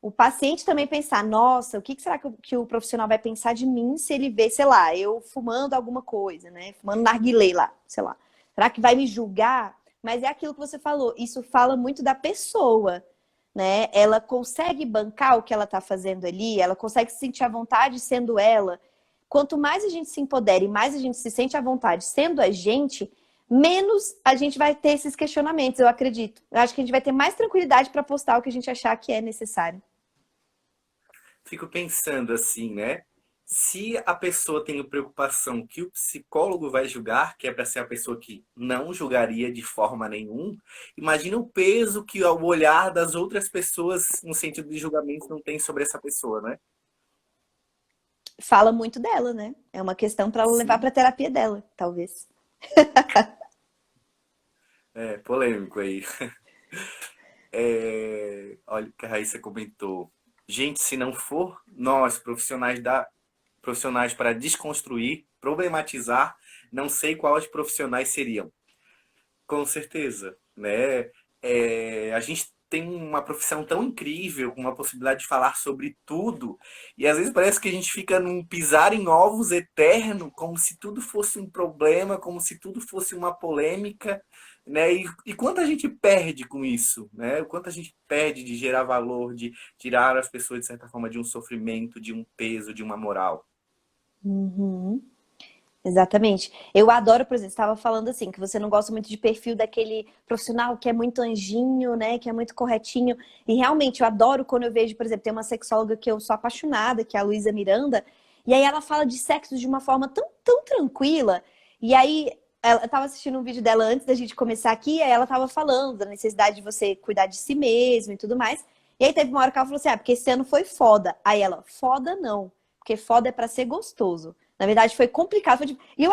O paciente também pensar, nossa, o que será que o profissional vai pensar de mim se ele vê, sei lá, eu fumando alguma coisa, né? Fumando narguilé lá, sei lá. Será que vai me julgar? Mas é aquilo que você falou, isso fala muito da pessoa, né? Ela consegue bancar o que ela tá fazendo ali, ela consegue se sentir à vontade sendo ela. Quanto mais a gente se empodera e mais a gente se sente à vontade sendo a gente, menos a gente vai ter esses questionamentos, eu acredito. Eu acho que a gente vai ter mais tranquilidade para postar o que a gente achar que é necessário. Fico pensando assim, né? Se a pessoa tem preocupação que o psicólogo vai julgar, que é para ser a pessoa que não julgaria de forma nenhuma, imagina o peso que o olhar das outras pessoas no sentido de julgamento não tem sobre essa pessoa, né? Fala muito dela, né? É uma questão para ela levar Sim, para terapia dela, talvez. é polêmico aí. Olha o que a Raíssa comentou. Gente, se não for nós, profissionais para desconstruir, problematizar, não sei quais profissionais seriam. Com certeza, né? A gente tem uma profissão tão incrível, com uma possibilidade de falar sobre tudo, e às vezes parece que a gente fica num pisar em ovos eterno, como se tudo fosse um problema, como se tudo fosse uma polêmica, né? E quanto a gente perde com isso, né? O quanto a gente perde de gerar valor, de tirar as pessoas, de certa forma, de um sofrimento, de um peso, de uma moral. Uhum. Exatamente. Eu adoro, por exemplo, você estava falando assim, que você não gosta muito de perfil daquele profissional que é muito anjinho, né? Que é muito corretinho. E realmente, eu adoro quando eu vejo, por exemplo, tem uma sexóloga que eu sou apaixonada, que é a Luísa Miranda, e aí ela fala de sexo de uma forma tão tranquila. E aí, eu estava assistindo um vídeo dela antes da gente começar aqui, e aí ela estava falando da necessidade de você cuidar de si mesmo e tudo mais. E aí teve uma hora que ela falou assim: ah, porque esse ano foi foda. Aí ela, foda não, porque foda é pra ser gostoso. Na verdade, foi complicado. E eu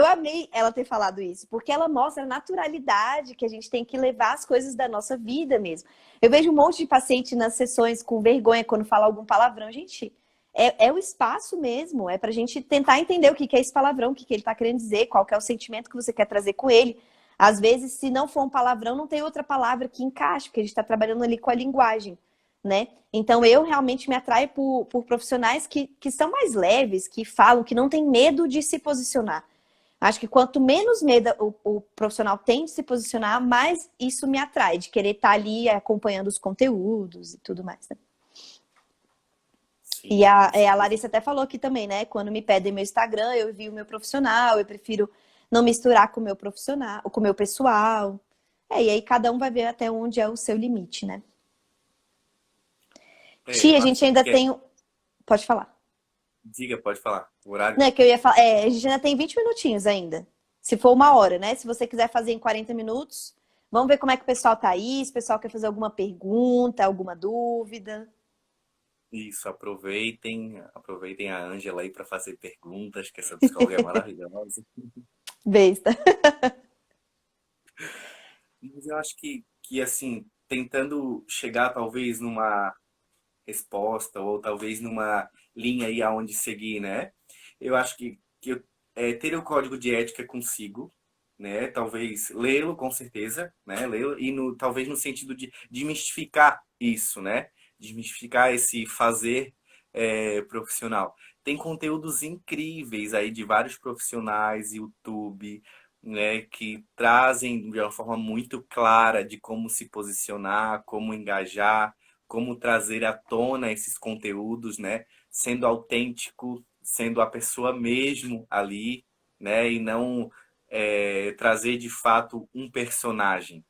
amei ela ter falado isso, porque ela mostra a naturalidade que a gente tem que levar as coisas da nossa vida mesmo. Eu vejo um monte de paciente nas sessões com vergonha quando fala algum palavrão. Gente, é o espaço mesmo, é pra gente tentar entender o que é esse palavrão, o que ele tá querendo dizer, qual que é o sentimento que você quer trazer com ele. Às vezes, se não for um palavrão, não tem outra palavra que encaixe, porque a gente está trabalhando ali com a linguagem, né? Então, eu realmente me atraio por profissionais que são mais leves, que falam, que não tem medo de se posicionar. Acho que quanto menos medo o profissional tem de se posicionar, mais isso me atrai, de querer estar ali acompanhando os conteúdos e tudo mais, né? E Sim, com a certeza. Larissa até falou aqui também, né? Quando me pedem meu Instagram, eu envio o meu profissional, eu prefiro não misturar com o meu profissional, com o meu pessoal. E aí cada um vai ver até onde é o seu limite, né? Eu Tia, a gente acho ainda que tem. Pode falar. Diga, pode falar. O horário? Né, que eu ia falar, a gente ainda tem 20 minutinhos ainda. Se for uma hora, né? Se você quiser fazer em 40 minutos, vamos ver como é que o pessoal tá aí, se o pessoal quer fazer alguma pergunta, alguma dúvida. Isso, aproveitem a Ângela aí para fazer perguntas, que essa psicóloga é maravilhosa. Besta. Mas eu acho que assim, tentando chegar talvez numa resposta ou talvez numa linha aí aonde seguir, né? Eu acho que ter o código de ética consigo, né? Talvez lê-lo com certeza, né? Lê-lo e talvez no sentido de desmistificar isso, né? Desmistificar esse fazer profissional. Tem conteúdos incríveis aí de vários profissionais, YouTube, né, que trazem de uma forma muito clara de como se posicionar, como engajar, como trazer à tona esses conteúdos, né? Sendo autêntico, sendo a pessoa mesmo ali, né? E não trazer de fato um personagem.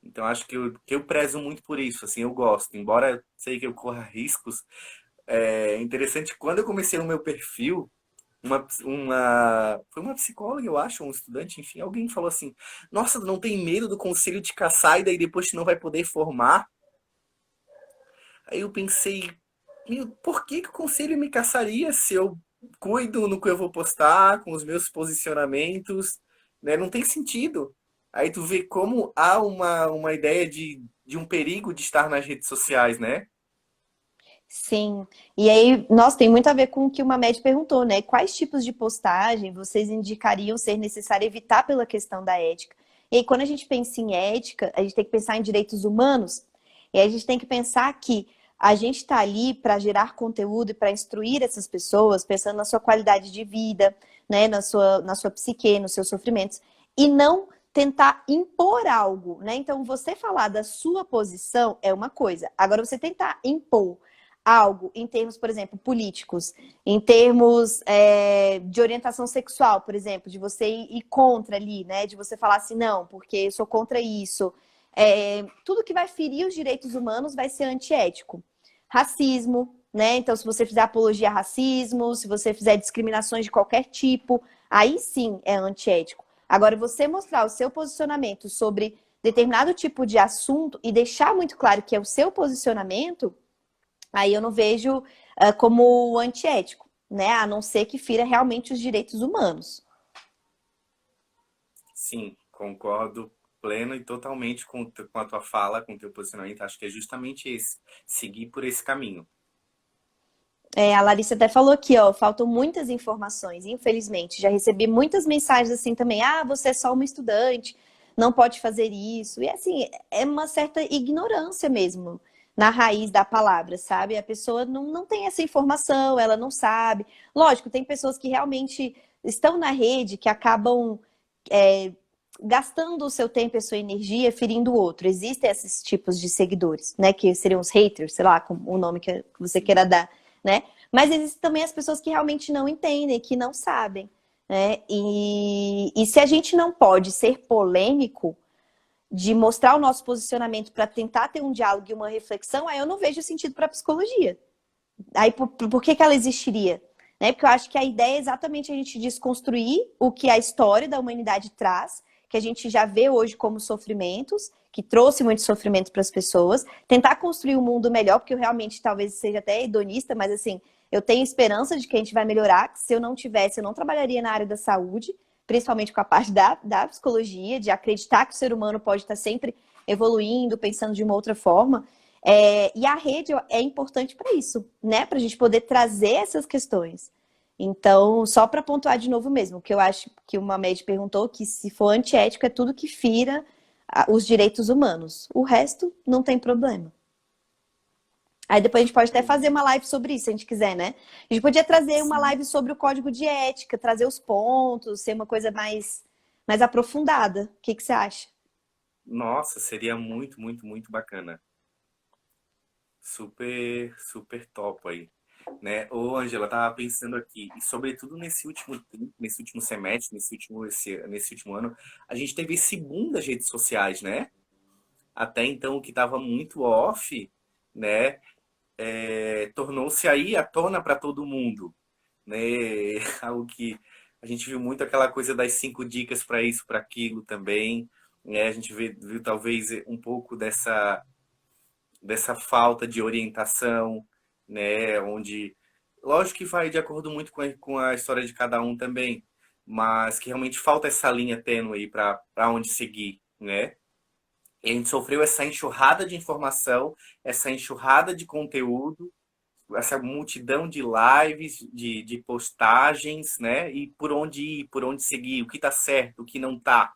Então acho que eu prezo muito por isso, assim, eu gosto. Embora eu sei que eu corra riscos, é interessante quando eu comecei o meu perfil, foi uma psicóloga, eu acho, um estudante, enfim, alguém falou assim: Nossa, não tem medo do conselho te caçar e daí depois tu não vai poder formar? Aí eu pensei, meu, por que que o conselho me caçaria se eu cuido no que eu vou postar, com os meus posicionamentos, né? Não tem sentido. Aí tu vê como há uma ideia de um perigo de estar nas redes sociais, né? Sim. E aí, nossa, tem muito a ver com o que uma médica perguntou, né? Quais tipos de postagem vocês indicariam ser necessário evitar pela questão da ética? E aí, quando a gente pensa em ética, a gente tem que pensar em direitos humanos, e aí a gente tem que pensar que a gente está ali para gerar conteúdo e para instruir essas pessoas, pensando na sua qualidade de vida, né? Na sua psique, nos seus sofrimentos, e não tentar impor algo, né? Então, você falar da sua posição é uma coisa. Agora, você tentar impor algo em termos, por exemplo, políticos, em termos de orientação sexual, por exemplo, de você ir contra ali, né? De você falar assim, não, porque eu sou contra isso. Tudo que vai ferir os direitos humanos vai ser antiético. Racismo, né? Então, se você fizer apologia a racismo, se você fizer discriminações de qualquer tipo, aí sim é antiético. Agora, você mostrar o seu posicionamento sobre determinado tipo de assunto e deixar muito claro que é o seu posicionamento, aí eu não vejo como antiético, né? A não ser que fira realmente os direitos humanos. Sim, concordo pleno e totalmente com a tua fala, com o teu posicionamento. Acho que é justamente esse, seguir por esse caminho. A Larissa até falou aqui, ó, faltam muitas informações, infelizmente. Já recebi muitas mensagens assim também. Ah, você é só uma estudante, não pode fazer isso. E assim, é uma certa ignorância mesmo na raiz da palavra, sabe? A pessoa não tem essa informação, ela não sabe. Lógico, tem pessoas que realmente estão na rede que acabam é, gastando o seu tempo e a sua energia ferindo o outro. Existem esses tipos de seguidores, né? Que seriam os haters, sei lá, com o nome que você queira dar, né? Mas existem também as pessoas que realmente não entendem, que não sabem, né? E se a gente não pode ser polêmico, de mostrar o nosso posicionamento para tentar ter um diálogo e uma reflexão, aí eu não vejo sentido para a psicologia. Aí por que ela existiria? Né? Porque eu acho que a ideia é exatamente a gente desconstruir o que a história da humanidade traz, que a gente já vê hoje como sofrimentos, que trouxe muito sofrimento para as pessoas, tentar construir um mundo melhor, porque eu realmente talvez seja até hedonista, mas assim, eu tenho esperança de que a gente vai melhorar. Se eu não tivesse, eu não trabalharia na área da saúde, principalmente com a parte da psicologia, de acreditar que o ser humano pode estar sempre evoluindo, pensando de uma outra forma. E a rede é importante para isso, né? Para a gente poder trazer essas questões. Então, só para pontuar de novo mesmo, que eu acho que uma médica perguntou que se for antiético é tudo que fira os direitos humanos. O resto não tem problema. Aí depois a gente pode até fazer uma live sobre isso, se a gente quiser, né? A gente podia trazer uma Sim. live sobre o código de ética, trazer os pontos, ser uma coisa mais aprofundada. O que que você acha? Nossa, seria muito, muito, muito bacana. Super, super top aí, né? Ô, Angela, tava pensando aqui, e sobretudo nesse último semestre, nesse último ano, a gente teve esse boom das redes sociais, né? Até então, o que tava muito off, né? tornou-se aí à tona para todo mundo, né? Algo que a gente viu muito aquela coisa das 5 dicas para isso, para aquilo também, né? A gente viu talvez um pouco dessa falta de orientação, né? Onde, lógico que vai de acordo muito com a história de cada um também, mas que realmente falta essa linha tênue aí para onde seguir, né? E a gente sofreu essa enxurrada de informação, essa enxurrada de conteúdo, essa multidão de lives, de postagens, né? E por onde ir, por onde seguir, o que tá certo, o que não tá.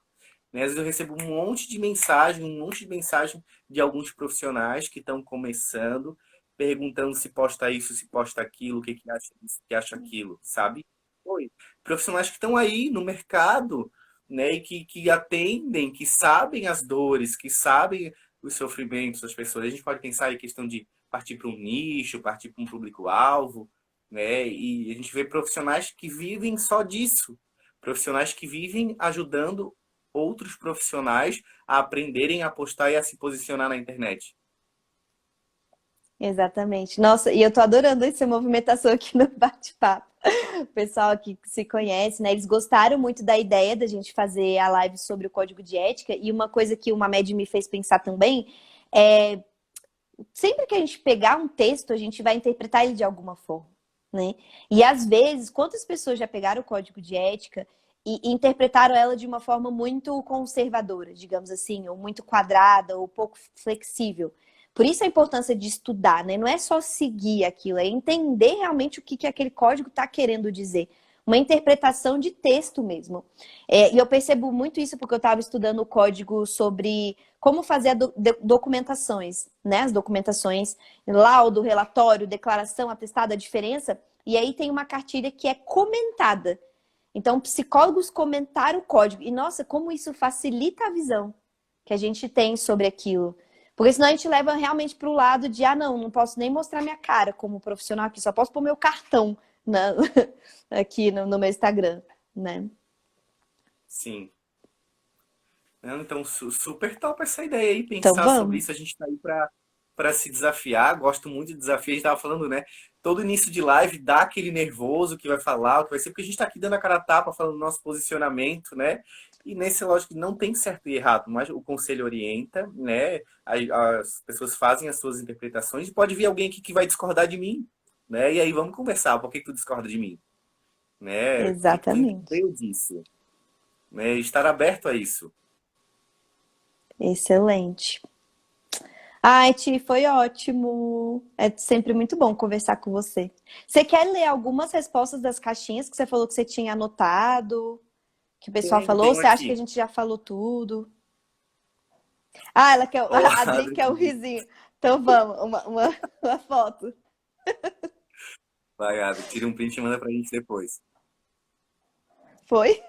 Né? Às vezes eu recebo um monte de mensagem de alguns profissionais que estão começando, perguntando se posta isso, se posta aquilo, o que que acha isso, o que acha aquilo, sabe? Oi. Profissionais que estão aí no mercado, né? E que atendem, que sabem as dores, que sabem os sofrimentos das pessoas. A gente pode pensar em questão de partir para um nicho, partir para um público-alvo, né? E a gente vê profissionais que vivem só disso. Profissionais que vivem ajudando outros profissionais a aprenderem a postar e a se posicionar na internet. Exatamente. Nossa, e eu tô adorando essa movimentação aqui no bate-papo. O pessoal aqui que se conhece, né? Eles gostaram muito da ideia da gente fazer a live sobre o código de ética. E uma coisa que o Mamed me fez pensar também é sempre que a gente pegar um texto, a gente vai interpretar ele de alguma forma, né? E às vezes, quantas pessoas já pegaram o código de ética e interpretaram ela de uma forma muito conservadora, digamos assim, ou muito quadrada, ou pouco flexível. Por isso a importância de estudar, né? Não é só seguir aquilo, é entender realmente o que aquele código está querendo dizer. Uma interpretação de texto mesmo. E eu percebo muito isso porque eu estava estudando o código sobre como fazer documentações, né? As documentações, laudo, relatório, declaração, atestado, a diferença. E aí tem uma cartilha que é comentada. Então, psicólogos comentaram o código. E, nossa, como isso facilita a visão que a gente tem sobre aquilo. Porque senão a gente leva realmente para o lado de, não posso nem mostrar minha cara como profissional aqui, só posso pôr meu cartão aqui no meu Instagram, né? Sim. Então, super top essa ideia aí, Então, pensar sobre vamos. isso. A gente tá aí para se desafiar. Gosto muito de desafio. A gente tava falando, né? Todo início de live dá aquele nervoso que vai falar, o que vai ser, porque a gente tá aqui dando a cara a tapa, falando do nosso posicionamento, né? E nesse, lógico, não tem certo e errado, mas o conselho orienta, né? As pessoas fazem as suas interpretações e pode vir alguém aqui que vai discordar de mim, né? E aí vamos conversar. Por que tu discorda de mim? Né? O que tu Exatamente. entendeu disso? Né? Estar aberto a isso. Excelente. Ai, Ti, foi ótimo. É sempre muito bom conversar com você. Você quer ler algumas respostas das caixinhas que você falou que você tinha anotado? Que o pessoal falou? Ou Tenho você acha que a aqui. gente já falou tudo? Ah, ela quer. Ó, A Adri quer o risinho. Então vamos, uma foto. vai, Abby, tira um print e manda pra gente depois. Foi?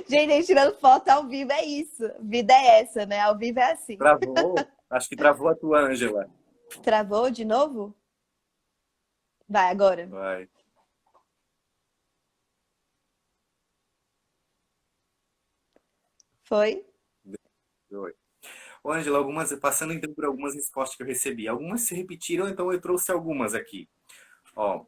Gente, a gente tirando foto ao vivo é isso. Vida é essa, né? Ao vivo é assim. Travou? Acho que travou a tua, Ângela. Travou de novo? Vai, agora. Vai. Foi? Oi. Ô, Ângela, passando então por algumas respostas que eu recebi. Algumas se repetiram, então eu trouxe algumas aqui. Ó,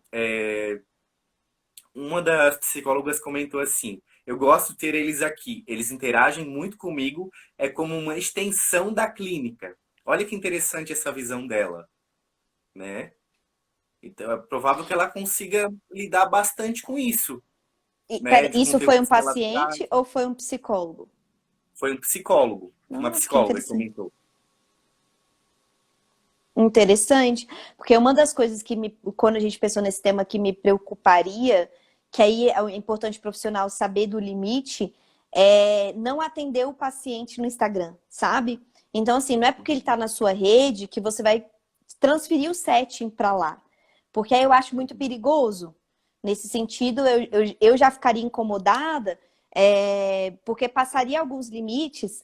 uma das psicólogas comentou assim: eu gosto de ter eles aqui, eles interagem muito comigo, é como uma extensão da clínica. Olha que interessante essa visão dela, né? Então é provável que ela consiga lidar bastante com isso, né? Pera, De isso foi um conteúdos que ela traz. paciente ou foi um psicólogo? Foi um psicólogo, uma Nossa, que psicóloga que interessante. comentou. Interessante, porque uma das coisas quando a gente pensou nesse tema, que me preocuparia, que aí é importante o profissional saber do limite, é não atender o paciente no Instagram, sabe? Então, assim, não é porque ele está na sua rede que você vai transferir o setting para lá. Porque aí eu acho muito perigoso. Nesse sentido, eu já ficaria incomodada, porque passaria alguns limites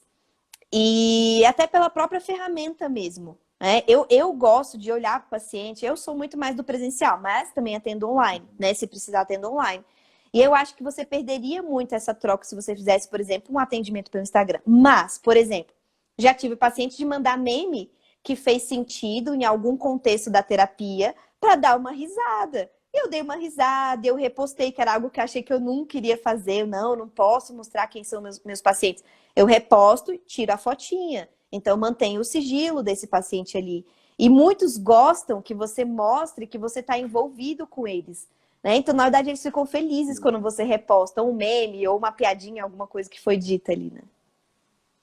e até pela própria ferramenta mesmo. Né? Eu gosto de olhar para o paciente, eu sou muito mais do presencial, mas também atendo online, né? Se precisar, atendo online. E eu acho que você perderia muito essa troca se você fizesse, por exemplo, um atendimento pelo Instagram. Mas, por exemplo, já tive paciente de mandar meme que fez sentido em algum contexto da terapia para dar uma risada. Eu dei uma risada, eu repostei, que era algo que eu achei que eu nunca iria fazer. Não posso mostrar quem são meus pacientes. Eu reposto, tiro a fotinha. Então, mantenho o sigilo desse paciente ali. E muitos gostam que você mostre que você está envolvido com eles. Né? Então, na verdade, eles ficam felizes quando você reposta um meme ou uma piadinha, alguma coisa que foi dita ali, né?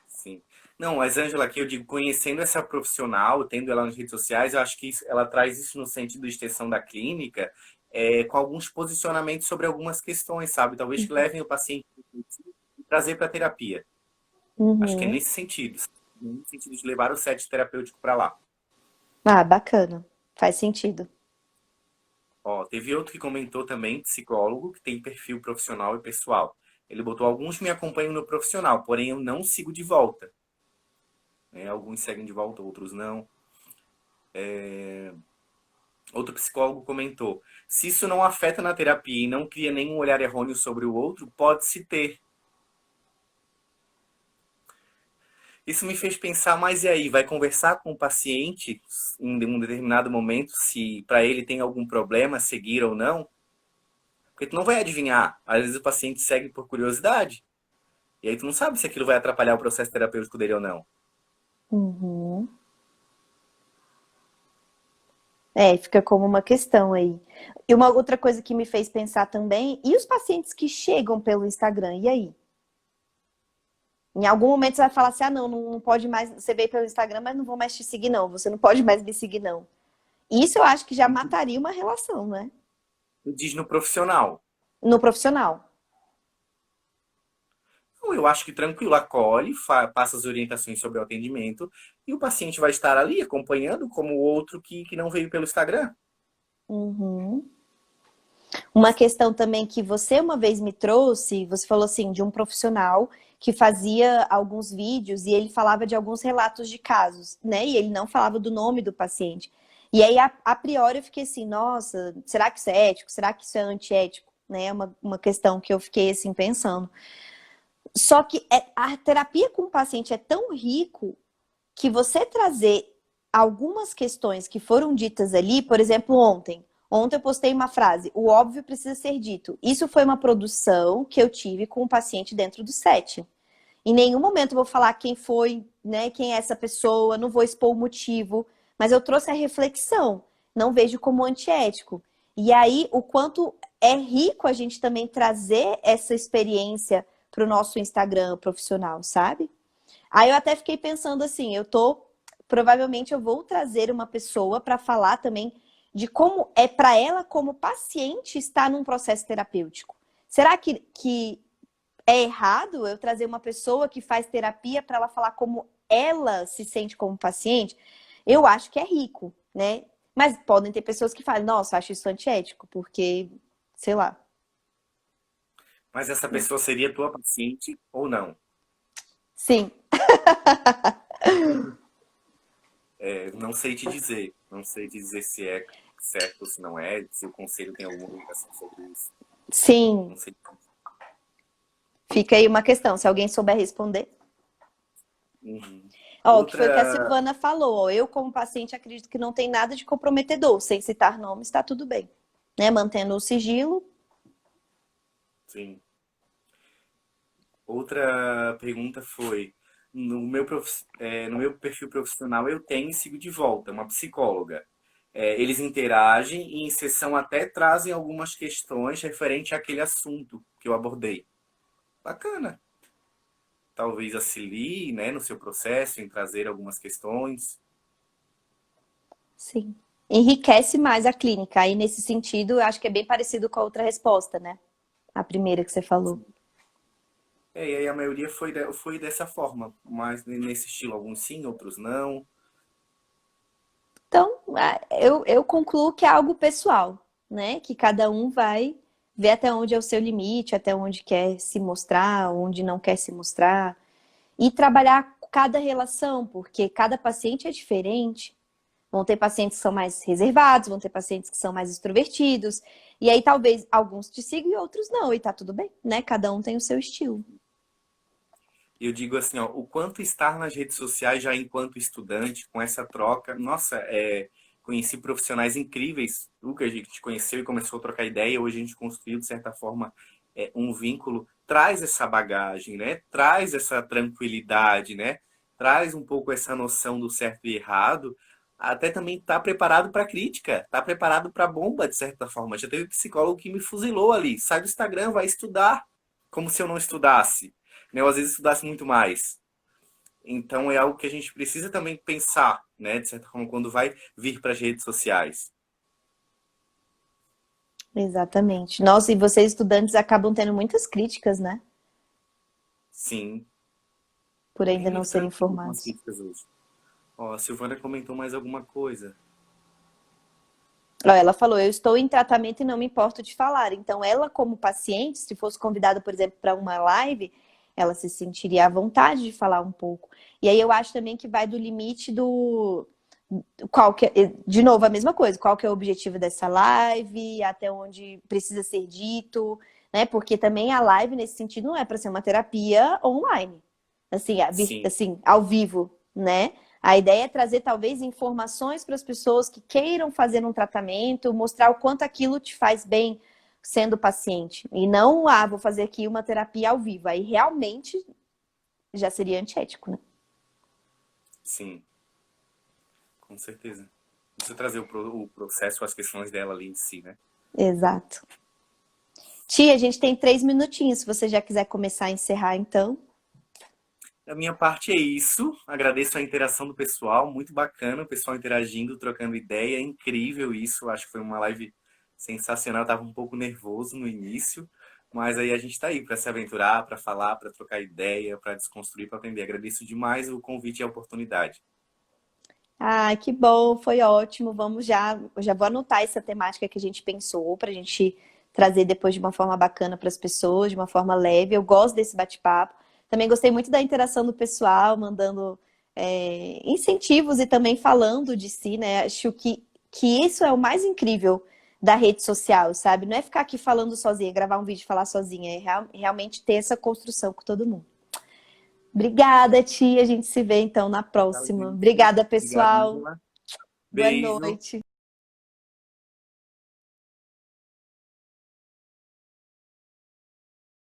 Sim. Não, mas Ângela, aqui eu digo, conhecendo essa profissional, tendo ela nas redes sociais, eu acho que ela traz isso no sentido de extensão da clínica, com alguns posicionamentos sobre algumas questões, sabe? Talvez que levem o paciente a trazer para a terapia. Acho que é Uhum. nesse sentido. No sentido de levar o set terapêutico para lá. Ah, bacana. Faz sentido. Ó, teve outro que comentou também, psicólogo, que tem perfil profissional e pessoal. Ele botou: alguns me acompanham no profissional, porém eu não sigo de volta. Né? Alguns seguem de volta, outros não. Outro psicólogo comentou: se isso não afeta na terapia e não cria nenhum olhar errôneo sobre o outro, pode-se ter. Isso me fez pensar, mas e aí? Vai conversar com o paciente em um determinado momento se para ele tem algum problema, seguir ou não? Porque tu não vai adivinhar. Às vezes o paciente segue por curiosidade. E aí tu não sabe se aquilo vai atrapalhar o processo terapêutico dele ou não. Uhum. Fica como uma questão aí. E uma outra coisa que me fez pensar também, e os pacientes que chegam pelo Instagram, e aí? Em algum momento você vai falar assim, não pode mais, você veio pelo Instagram, mas não vou mais te seguir não, você não pode mais me seguir não. Isso eu acho que já mataria uma relação, né? Tu diz no profissional. No profissional. Então, eu acho que tranquilo, acolhe, passa as orientações sobre o atendimento e o paciente vai estar ali acompanhando como o outro que não veio pelo Instagram. Uhum. Uma questão também que você uma vez me trouxe, você falou assim, de um profissional que fazia alguns vídeos e ele falava de alguns relatos de casos, né? E ele não falava do nome do paciente. E aí, a priori, eu fiquei assim, nossa, será que isso é ético? Será que isso é antiético? Né? Uma questão que eu fiquei assim pensando. Só que a terapia com o paciente é tão rico que você trazer algumas questões que foram ditas ali, por exemplo, ontem eu postei uma frase: o óbvio precisa ser dito. Isso foi uma produção que eu tive com o paciente dentro do set. Em nenhum momento eu vou falar quem foi, né, quem é essa pessoa, não vou expor o motivo, mas eu trouxe a reflexão. Não vejo como antiético. E aí, o quanto é rico a gente também trazer essa experiência para o nosso Instagram profissional, sabe? Aí eu até fiquei pensando assim, provavelmente eu vou trazer uma pessoa para falar também de como é para ela como paciente estar num processo terapêutico. Será que é errado eu trazer uma pessoa que faz terapia para ela falar como ela se sente como paciente? Eu acho que é rico, né? Mas podem ter pessoas que falam, nossa, acho isso antiético, porque, sei lá. Mas essa pessoa seria tua paciente ou não? Sim. Não sei te dizer. Não sei te dizer se é certo ou se não é, se o conselho tem alguma orientação sobre isso. Sim. Não sei. Fica aí uma questão, se alguém souber responder. Uhum. Ó, o que foi o que a Outra, Silvana falou. Ó, eu, como paciente, acredito que não tem nada de comprometedor. Sem citar nomes, está tudo bem. Né? Mantendo o sigilo. sim. Outra pergunta foi: no meu perfil profissional eu tenho e sigo de volta uma psicóloga. Eles interagem e em sessão até trazem algumas questões referente àquele assunto que eu abordei. Bacana. Talvez auxilie, né, no seu processo em trazer algumas questões. Sim. Enriquece mais a clínica. Aí, nesse sentido, eu acho que é bem parecido com a outra resposta, né? A primeira que você falou. E aí a maioria foi dessa forma, mas nesse estilo, alguns sim, outros não. Então, eu concluo que é algo pessoal, né? Que cada um vai ver até onde é o seu limite, até onde quer se mostrar, onde não quer se mostrar. E trabalhar cada relação, porque cada paciente é diferente. Vão ter pacientes que são mais reservados, vão ter pacientes que são mais extrovertidos. E aí talvez alguns te sigam e outros não, e tá tudo bem, né? Cada um tem o seu estilo. Eu digo assim, ó, o quanto estar nas redes sociais já enquanto estudante, com essa troca, nossa, conheci profissionais incríveis, o que a gente conheceu e começou a trocar ideia, hoje a gente construiu, de certa forma, um vínculo, traz essa bagagem, né? Traz essa tranquilidade, né? Traz um pouco essa noção do certo e errado, até também está preparado para crítica, está preparado para bomba, de certa forma. Já teve psicólogo que me fuzilou ali, sai do Instagram, vai estudar, como se eu não estudasse, né? Eu às vezes estudasse muito mais. Então é algo que a gente precisa também pensar, né? De certa forma, quando vai vir para as redes sociais. Exatamente. Nossa, e vocês estudantes acabam tendo muitas críticas, né? Sim. Por ainda N não serem estudantes com as formados. críticas hoje. Ó, a Silvana comentou mais alguma coisa. Ó, ela falou, eu estou em tratamento e não me importo de falar. Então, ela, como paciente, se fosse convidada, por exemplo, para uma live, ela se sentiria à vontade de falar um pouco. E aí eu acho também que vai do limite do qual que é, de novo, a mesma coisa, qual que é o objetivo dessa live, até onde precisa ser dito, né? Porque também a live, nesse sentido, não é para ser uma terapia online, assim, Sim, assim, ao vivo, né? A ideia é trazer talvez informações para as pessoas que queiram fazer um tratamento, mostrar o quanto aquilo te faz bem sendo paciente. E não, vou fazer aqui uma terapia ao vivo. Aí realmente já seria antiético, né? sim, com certeza. Precisa trazer o processo, as questões dela ali em si, né? Exato. Tia, a gente tem 3 minutinhos, se você já quiser começar a encerrar, então. Da minha parte é isso. Agradeço a interação do pessoal, muito bacana, o pessoal interagindo, trocando ideia, é incrível isso. Acho que foi uma live sensacional. Eu tava um pouco nervoso no início, mas aí a gente está aí para se aventurar, para falar, para trocar ideia, para desconstruir, para aprender. Agradeço demais o convite e a oportunidade. Ah, que bom, foi ótimo. Vamos já, eu já vou anotar essa temática que a gente pensou para a gente trazer depois de uma forma bacana para as pessoas, de uma forma leve. Eu gosto desse bate-papo. Também gostei muito da interação do pessoal, mandando incentivos e também falando de si, né? Acho que isso é o mais incrível da rede social, sabe? Não é ficar aqui falando sozinha, gravar um vídeo e falar sozinha, é realmente ter essa construção com todo mundo. Obrigada, tia. A gente se vê então na próxima. Valeu. Obrigada, Obrigado, pessoal. Angela. Boa Beijo. noite.